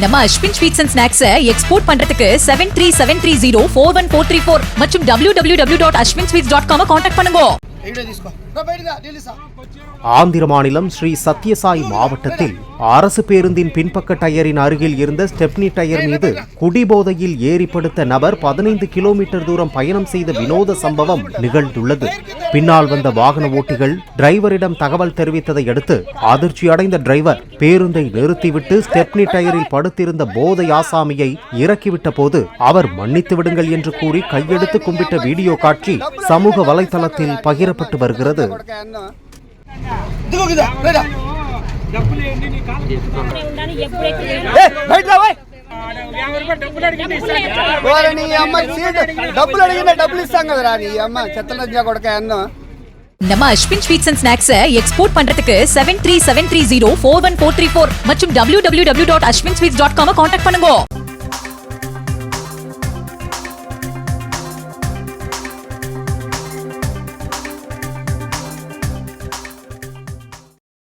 நம்ம Ashwin sweets and snacks export பண்றதுக்கு 7373041434 மற்றும் www.ashwinsweets.com கான்டாக்ட் பண்ணுங்க. ஆந்திர மாநிலம் ஸ்ரீ சத்யசாய் மாவட்டத்தில் அரசு பேருந்தின் பின்பக்க டயரின் அருகில் இருந்த ஸ்டெப்னி டயர் மீது குடிபோதையில் ஏறிப்படுத்த நபர் 15 கிலோமீட்டர் தூரம் பயணம் செய்த வினோத சம்பவம் நிகழ்ந்துள்ளது. பின்னால் வந்த வாகன ஓட்டிகள் டிரைவரிடம் தகவல் தெரிவித்ததை அடுத்து அதிர்ச்சி அடைந்த டிரைவர் பேருந்தை நிறுத்திவிட்டு ஸ்டெப்னி டயரில் படுத்திருந்த போதை ஆசாமியை இறக்கிவிட்ட போது அவர் மன்னித்து விடுங்கள் என்று கூறி கையெடுத்து கும்பிட்ட வீடியோ காட்சி சமூக வலைதளத்தில் பகிரப்பட்டு வருகிறது. நம்ம Ashwin sweets and snacks export பண்றதுக்கு 7373041434 மற்றும் www.ashwinsweets.com கான்டாக்ட் பண்ணுங்க.